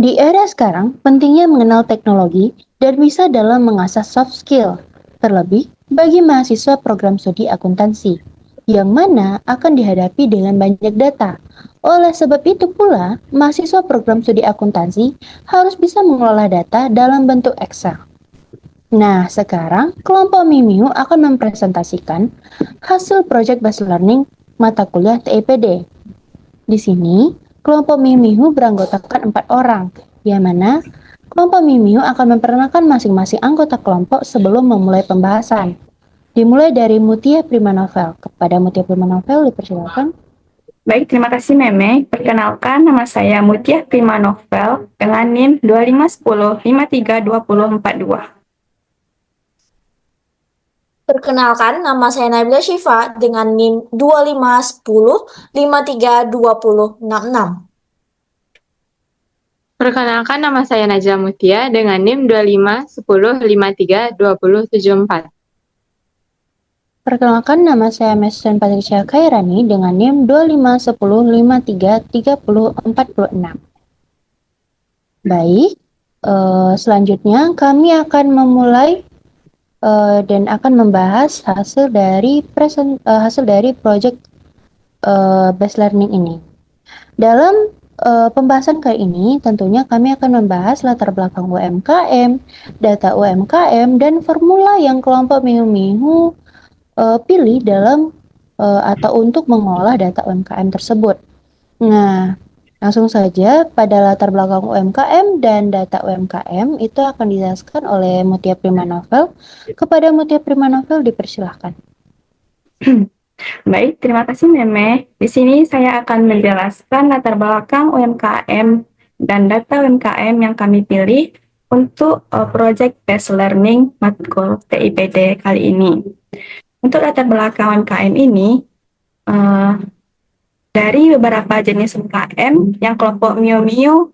Di era sekarang, pentingnya mengenal teknologi dan bisa dalam mengasah soft skill, terlebih bagi mahasiswa program studi akuntansi, yang mana akan dihadapi dengan banyak data. Oleh sebab itu pula, mahasiswa program studi akuntansi harus bisa mengelola data dalam bentuk Excel. Nah, sekarang kelompok Mimiu akan mempresentasikan hasil project based learning mata kuliah TIPD. Di sini, kelompok Mimiu beranggotakan 4 orang, yang mana kelompok Mimiu akan memperkenalkan masing-masing anggota kelompok sebelum memulai pembahasan. Dimulai dari Mutia Primanovel. Kepada Mutia Primanovel dipersilakan. Baik, terima kasih Meme. Perkenalkan, nama saya Mutia Prima Novel dengan NIM 2510532042. Perkenalkan, nama saya Nabila Syifa dengan NIM 2510532066. Perkenalkan, nama saya Najla Mutia dengan NIM 2510532074. Perkenalkan, nama saya Mesden Patricia Khairani dengan NIM 2510533046. Baik, selanjutnya kami akan memulai dan akan membahas hasil dari project based learning ini. Dalam pembahasan kali ini, tentunya kami akan membahas latar belakang UMKM, data UMKM, dan formula yang kelompok Mihu-Mihu pilih dalam atau untuk mengolah data UMKM tersebut. Nah, langsung saja pada latar belakang UMKM dan data UMKM itu akan dijelaskan oleh Mutia Primanovel. Kepada Mutia Primanovel dipersilahkan. Baik, terima kasih Meme. Di sini saya akan menjelaskan latar belakang UMKM dan data UMKM yang kami pilih untuk project based learning matkul TIPD kali ini. Untuk latar belakang UMKM ini, dari beberapa jenis UMKM yang kelompok Mio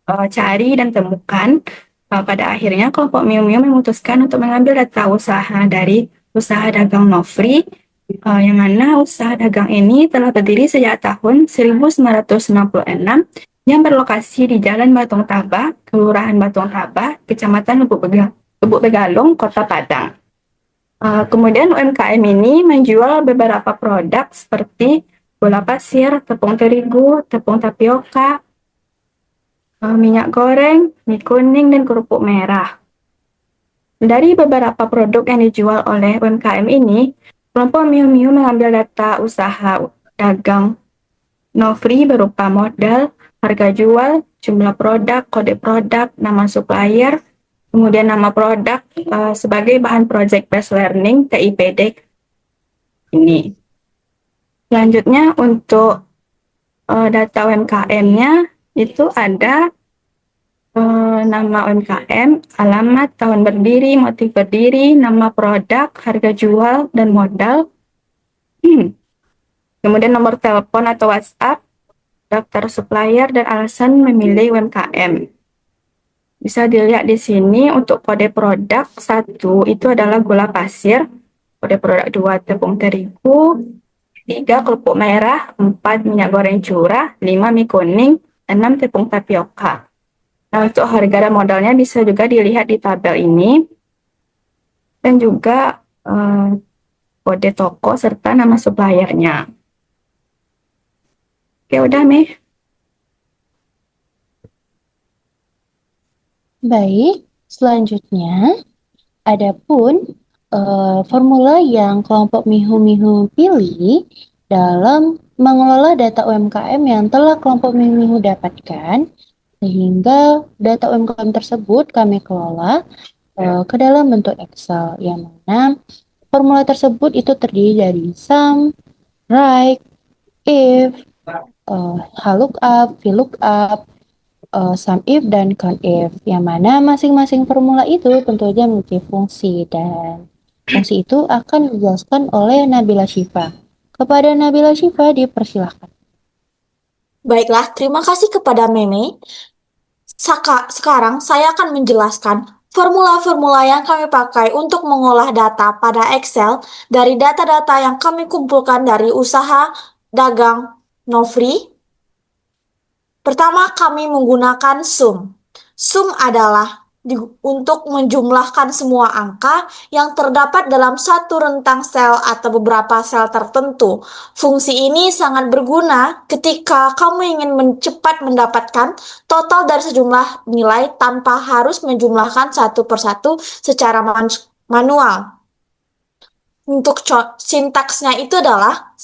cari dan temukan, pada akhirnya kelompok Mio memutuskan untuk mengambil data usaha dari usaha dagang Nofri, yang mana usaha dagang ini telah berdiri sejak tahun 1966 yang berlokasi di Jalan Batung Tabah, Kelurahan Batung Tabah, Kecamatan Lubuk Begalung, Kota Padang. Kemudian UMKM ini menjual beberapa produk seperti gula pasir, tepung terigu, tepung tapioka, minyak goreng, mie kuning, dan kerupuk merah. Dari beberapa produk yang dijual oleh UMKM ini, kelompok Miu mengambil data usaha dagang Nofri berupa modal, harga jual, jumlah produk, kode produk, nama supplier, kemudian nama produk sebagai bahan project based learning TIPD ini. Selanjutnya untuk data UMKM-nya itu ada nama UMKM, alamat, tahun berdiri, motif berdiri, nama produk, harga jual, dan modal. Kemudian nomor telepon atau WhatsApp, daftar supplier, dan alasan memilih UMKM. Bisa dilihat di sini untuk kode produk 1 itu adalah gula pasir, kode produk 2 tepung terigu, 3 kerupuk merah, 4 minyak goreng curah, 5 mie kuning, 6 tepung tapioka. Nah, untuk harga dan modalnya bisa juga dilihat di tabel ini, dan juga kode toko serta nama suppliernya. Oke, udah Meh. Baik, selanjutnya adapun formula yang kelompok Mihu pilih dalam mengelola data UMKM yang telah kelompok Mihu dapatkan, sehingga data UMKM tersebut kami kelola ke dalam bentuk Excel, yang mana formula tersebut itu terdiri dari sum, right, if, lookup, VLOOKUP, sum if, dan count if, yang mana masing-masing formula itu tentu saja memiliki fungsi, dan fungsi itu akan dijelaskan oleh Nabila Syifa. Kepada Nabila Syifa dipersilahkan. Baiklah, terima kasih kepada Meme. Sekarang saya akan menjelaskan formula-formula yang kami pakai untuk mengolah data pada Excel dari data-data yang kami kumpulkan dari usaha dagang Nofri. Pertama, kami menggunakan sum. Sum adalah untuk menjumlahkan semua angka yang terdapat dalam satu rentang sel atau beberapa sel tertentu. Fungsi ini sangat berguna ketika kamu ingin cepat mendapatkan total dari sejumlah nilai tanpa harus menjumlahkan satu persatu secara manual. Untuk sintaksnya itu adalah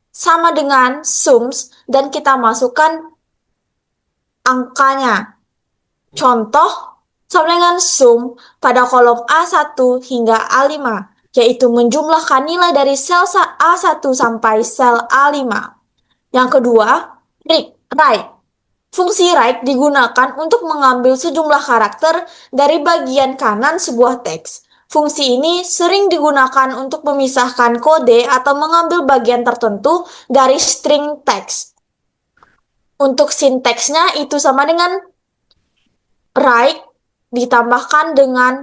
sama dengan sums dan kita masukkan angkanya. Contoh, sama dengan sum pada kolom A1 hingga A5, yaitu menjumlahkan nilai dari sel A1 sampai sel A5. Yang kedua, write. Fungsi write digunakan untuk mengambil sejumlah karakter dari bagian kanan sebuah teks. Fungsi ini sering digunakan untuk memisahkan kode atau mengambil bagian tertentu dari string teks. Untuk sintaksnya itu sama dengan write ditambahkan dengan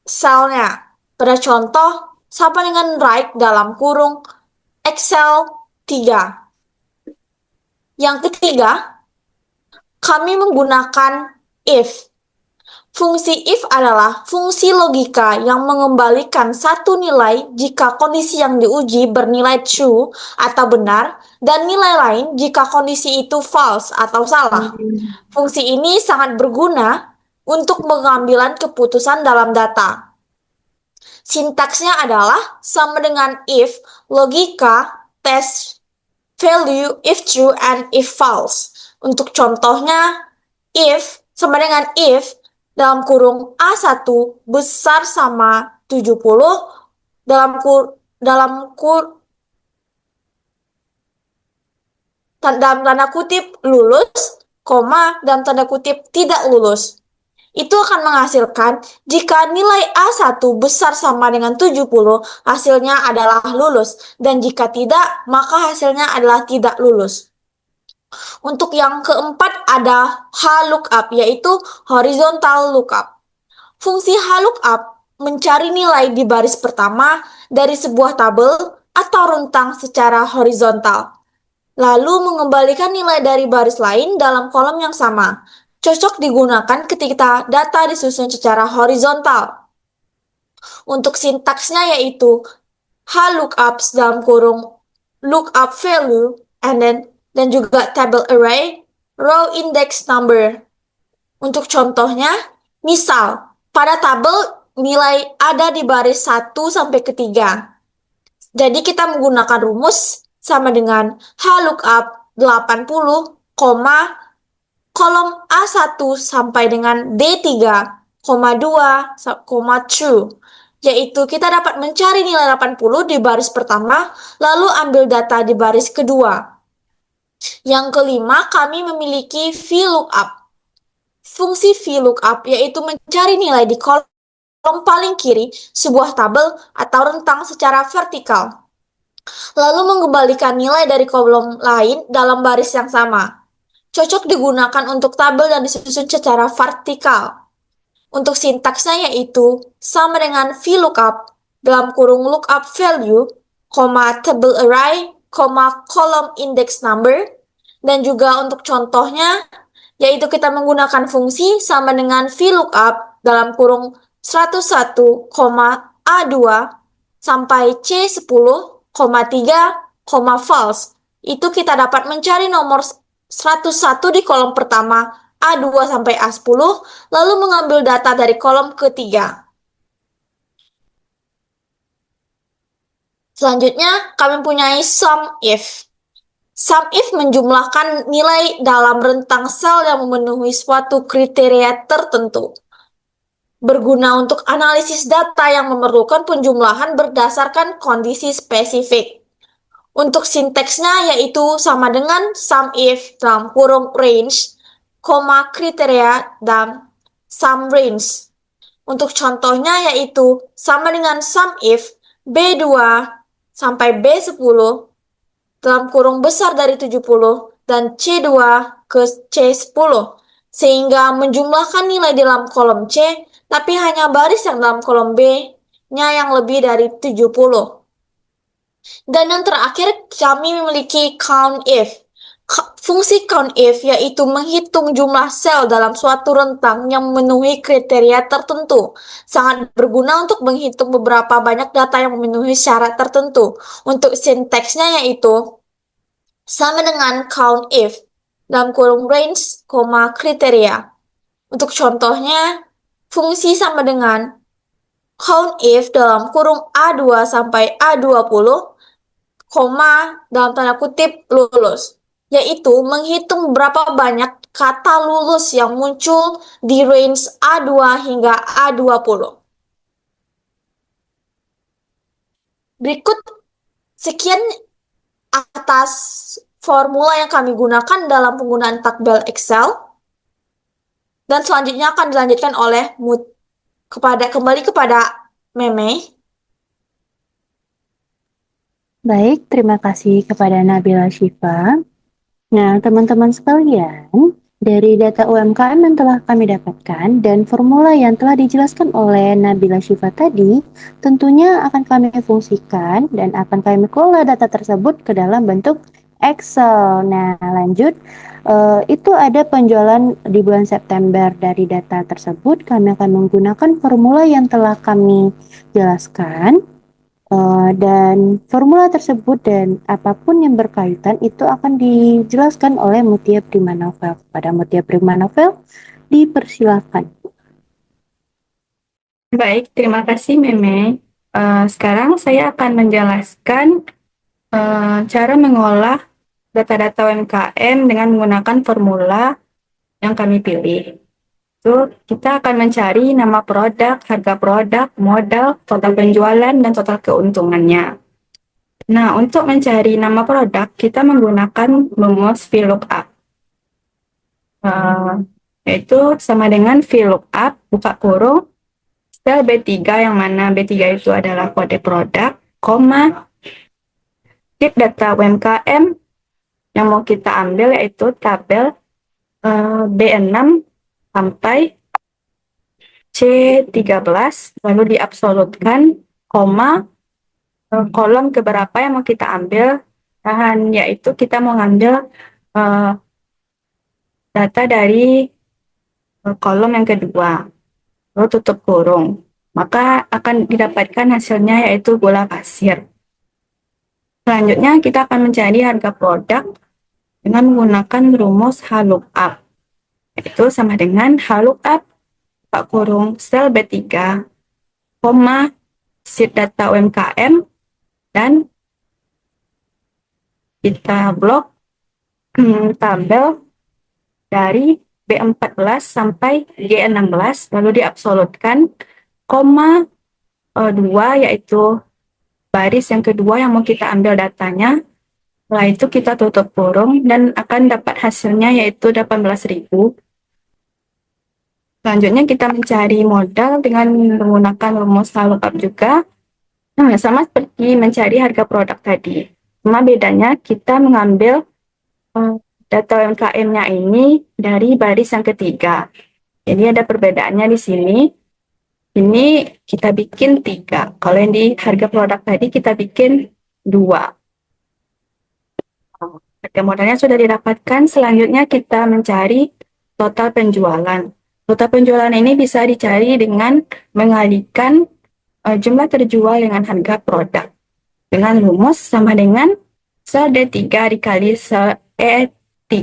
selnya. Pada contoh, sama dengan write dalam kurung Excel 3. Yang ketiga, kami menggunakan if. Fungsi if adalah fungsi logika yang mengembalikan satu nilai jika kondisi yang diuji bernilai true atau benar, dan nilai lain jika kondisi itu false atau salah. Fungsi ini sangat berguna untuk pengambilan keputusan dalam data. Sintaksnya adalah sama dengan if, logika, test, value, if true, and if false. Untuk contohnya, if sama dengan if dalam kurung A1 besar sama 70 dalam tanda kutip lulus, koma, dalam tanda kutip tidak lulus. Itu akan menghasilkan jika nilai A1 besar sama dengan 70, hasilnya adalah lulus, dan jika tidak, maka hasilnya adalah tidak lulus. Untuk yang keempat ada HLOOKUP, yaitu horizontal lookup. Fungsi HLOOKUP mencari nilai di baris pertama dari sebuah tabel atau rentang secara horizontal, lalu mengembalikan nilai dari baris lain dalam kolom yang sama. Cocok digunakan ketika data disusun secara horizontal. Untuk sintaksnya yaitu HLOOKUPs dalam kurung lookup value dan juga table array, row index number. Untuk contohnya, misal pada tabel nilai ada di baris 1 sampai ke 3. Jadi kita menggunakan rumus sama dengan HLOOKUP 80, kolom A1 sampai dengan D3, 2, true. Yaitu kita dapat mencari nilai 80 di baris pertama, lalu ambil data di baris kedua. Yang kelima, kami memiliki VLOOKUP. Fungsi VLOOKUP yaitu mencari nilai di kolom paling kiri sebuah tabel atau rentang secara vertikal, lalu mengembalikan nilai dari kolom lain dalam baris yang sama. Cocok digunakan untuk tabel yang disusun secara vertikal. Untuk sintaksnya yaitu sama dengan VLOOKUP dalam kurung lookup value, table array, kolom index number, dan juga untuk contohnya yaitu kita menggunakan fungsi sama dengan VLOOKUP dalam kurung 101, A2 sampai C10, 3, false. Itu kita dapat mencari nomor 101 di kolom pertama A2 sampai A10, lalu mengambil data dari kolom ketiga. Selanjutnya, kami mempunyai SUMIF. SUMIF menjumlahkan nilai dalam rentang sel yang memenuhi suatu kriteria tertentu. Berguna untuk analisis data yang memerlukan penjumlahan berdasarkan kondisi spesifik. Untuk sintaksnya yaitu sama dengan SUMIF dalam kurung range, kriteria, dan SUMRange. Untuk contohnya yaitu sama dengan SUMIF B2 sampai B10 dalam kurung besar dari 70 dan C2 ke C10, sehingga menjumlahkan nilai di dalam kolom C, tapi hanya baris yang dalam kolom B-nya yang lebih dari 70. Dan yang terakhir, kami memiliki COUNTIF. Fungsi COUNTIF yaitu menghitung jumlah sel dalam suatu rentang yang memenuhi kriteria tertentu. Sangat berguna untuk menghitung beberapa banyak data yang memenuhi syarat tertentu. Untuk sinteksnya yaitu sama dengan COUNTIF dalam kurung range, kriteria. Untuk contohnya, fungsi sama dengan COUNTIF dalam kurung A2 sampai A20, dalam tanda kutip lulus, yaitu menghitung berapa banyak kata lulus yang muncul di range A2 hingga A20. Berikut sekian atas formula yang kami gunakan dalam penggunaan tabel Excel, dan selanjutnya akan dilanjutkan oleh kembali kepada Meme. Baik, terima kasih kepada Nabila Syifa. Nah, teman-teman sekalian, dari data UMKM yang telah kami dapatkan dan formula yang telah dijelaskan oleh Nabila Syifa tadi, tentunya akan kami fungsikan dan akan kami kelola data tersebut ke dalam bentuk Excel. Nah, lanjut, itu ada penjualan di bulan September. Dari data tersebut, kami akan menggunakan formula yang telah kami jelaskan. Dan formula tersebut dan apapun yang berkaitan itu akan dijelaskan oleh Mutia Primanovel. Pada Mutia Primanovel, dipersilakan. Baik, terima kasih Meme. Sekarang saya akan menjelaskan cara mengolah data-data UMKM dengan menggunakan formula yang kami pilih. Itu kita akan mencari nama produk, harga produk, modal, total penjualan, dan total keuntungannya. Nah, untuk mencari nama produk, kita menggunakan rumus VLOOKUP. Yaitu sama dengan VLOOKUP, buka kurung, sel B3 yang mana B3 itu adalah kode produk, koma, sheet data UMKM yang mau kita ambil yaitu tabel B6 sampai C13, lalu diabsolutkan, koma, kolom keberapa yang mau kita ambil, yaitu kita mau ngambil data dari kolom yang kedua, lalu tutup kurung. Maka akan didapatkan hasilnya yaitu gula pasir. Selanjutnya kita akan mencari harga produk dengan menggunakan rumus HLOOKUP. Yaitu sama dengan HLOOKUP, buka kurung, sel B3, koma, sheet data UMKM, dan kita blok tabel dari B14 sampai G16, lalu diabsolutkan, koma 2 yaitu baris yang kedua yang mau kita ambil datanya. Setelah itu kita tutup kurung dan akan dapat hasilnya yaitu 18.000. Selanjutnya kita mencari modal dengan menggunakan rumus VLOOKUP juga. Nah, sama seperti mencari harga produk tadi. Cuma bedanya kita mengambil data UMKM-nya ini dari baris yang ketiga. Jadi ada perbedaannya di sini. Ini kita bikin 3. Kalau yang di harga produk tadi kita bikin 2. Harga modalnya sudah didapatkan. Selanjutnya kita mencari total penjualan. Total penjualan ini bisa dicari dengan mengalikan jumlah terjual dengan harga produk. Dengan rumus sama dengan sel D3 dikali sel E3.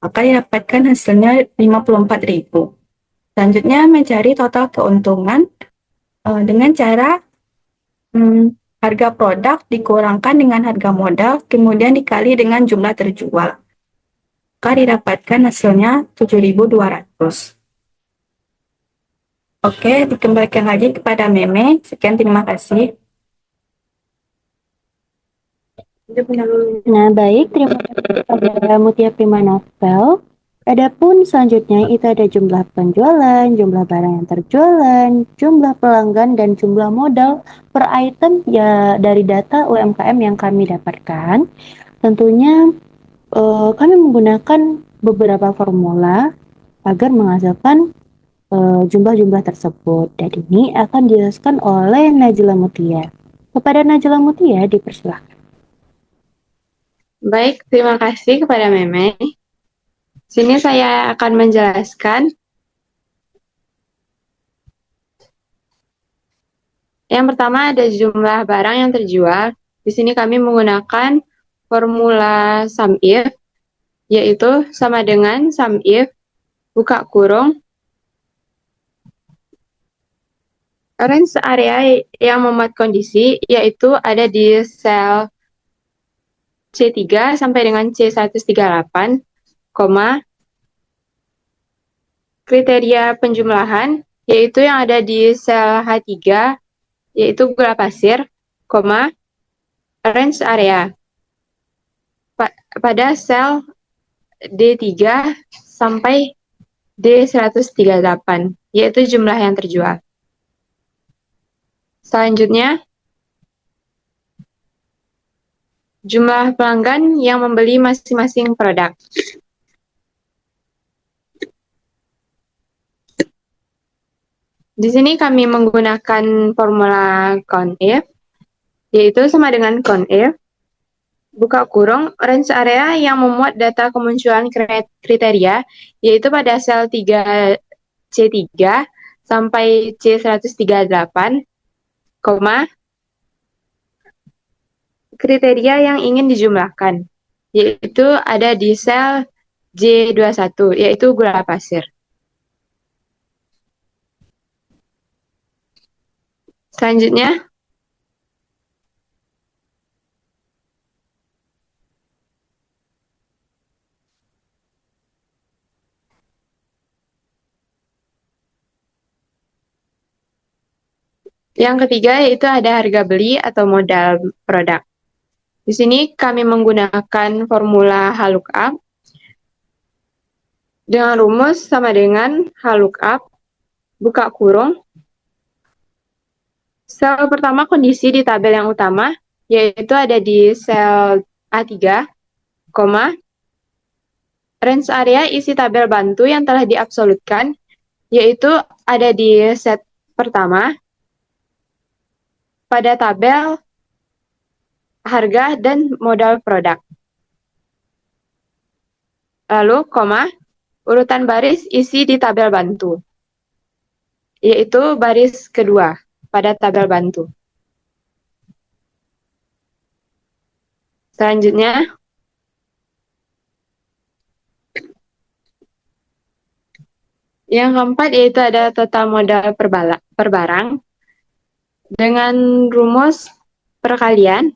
Maka didapatkan hasilnya 54.000. Selanjutnya mencari total keuntungan dengan cara harga produk dikurangkan dengan harga modal, kemudian dikali dengan jumlah terjual. Maka didapatkan hasilnya 7.200. Oke, dikembalikan lagi kepada Meme. Sekian, terima kasih. Nah, baik, terima kasih kepada Mutia Primanovel. Adapun selanjutnya itu ada jumlah penjualan, jumlah barang yang terjualan, jumlah pelanggan, dan jumlah modal per item ya dari data UMKM yang kami dapatkan. Tentunya kami menggunakan beberapa formula agar menghasilkan jumlah-jumlah tersebut. Dan ini akan dijelaskan oleh Najla Mutia. Kepada Najla Mutia dipersilakan. Baik, terima kasih kepada Meme. Sini saya akan menjelaskan. Yang pertama ada jumlah barang yang terjual. Di sini kami menggunakan formula SUMIF, yaitu sama dengan SUMIF buka kurung range area yang memuat kondisi, yaitu ada di sel C3 sampai dengan C138, kriteria penjumlahan, yaitu yang ada di sel H3, yaitu gula pasir, range area pada sel D3 sampai D138, yaitu jumlah yang terjual. Selanjutnya, jumlah pelanggan yang membeli masing-masing produk. Di sini kami menggunakan formula CONIF, yaitu sama dengan CONIF, buka kurung, range area yang memuat data kemunculan kriteria, yaitu pada sel 3C3 sampai C138, kriteria yang ingin dijumlahkan, yaitu ada di sel J21, yaitu gula pasir. Selanjutnya, yang ketiga yaitu ada harga beli atau modal produk. Di sini kami menggunakan formula HLOOKUP dengan rumus sama dengan HLOOKUP buka kurung. Sel pertama kondisi di tabel yang utama, yaitu ada di sel A3, range area isi tabel bantu yang telah diabsolutkan, yaitu ada di set pertama, pada tabel harga dan modal produk. Lalu, urutan baris isi di tabel bantu, yaitu baris kedua pada tabel bantu. Selanjutnya, yang keempat yaitu ada total modal per barang dengan rumus perkalian,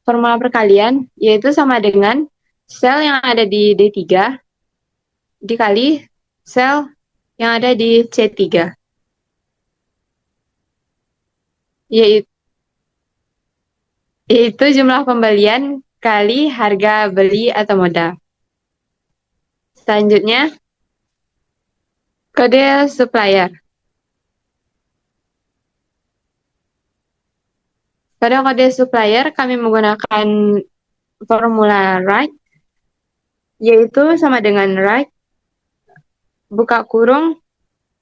formula perkalian, yaitu sama dengan sel yang ada di D3 dikali sel yang ada di C3, yaitu jumlah pembelian kali harga beli atau modal. Selanjutnya, kode supplier. Pada kode supplier kami menggunakan formula write, yaitu sama dengan write buka kurung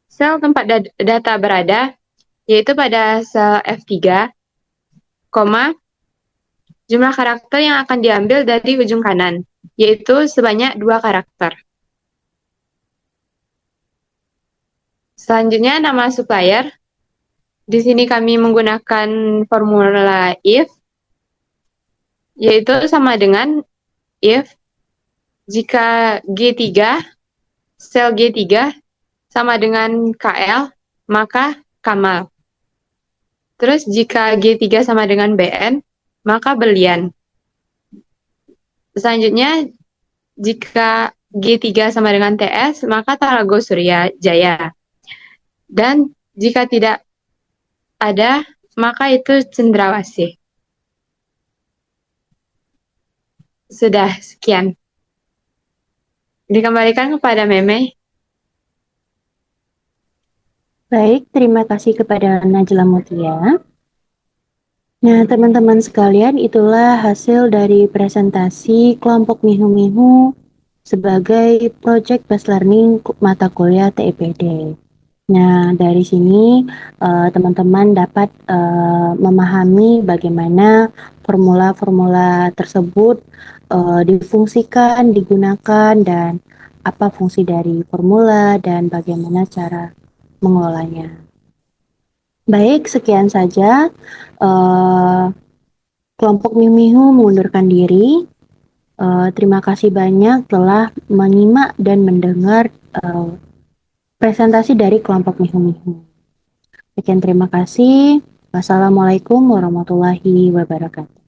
sel tempat data berada, yaitu pada sel F3, jumlah karakter yang akan diambil dari ujung kanan, yaitu sebanyak 2 karakter. Selanjutnya nama supplier. Di sini kami menggunakan formula if, yaitu sama dengan if jika G3, sel G3 sama dengan KL, maka Kamal. Terus jika G3 sama dengan BN, maka Berlian. Selanjutnya, jika G3 sama dengan TS, maka Talago Surya Jaya. Dan jika tidak ada, maka itu Cendrawasih. Sudah, sekian. Dikembalikan kepada Meme. Baik, terima kasih kepada Najla Mutia. Nah, teman-teman sekalian, itulah hasil dari presentasi kelompok Mihu-Mihu sebagai Project Based Learning mata kuliah TIPD. Nah, dari sini teman-teman dapat memahami bagaimana formula-formula tersebut difungsikan, digunakan, dan apa fungsi dari formula dan bagaimana cara mengelolanya. Baik, sekian saja. Kelompok Mimihu mengundurkan diri. Terima kasih banyak telah menyimak dan mendengar presentasi dari kelompok Mihu-Mihu. Sekian terima kasih. Wassalamualaikum warahmatullahi wabarakatuh.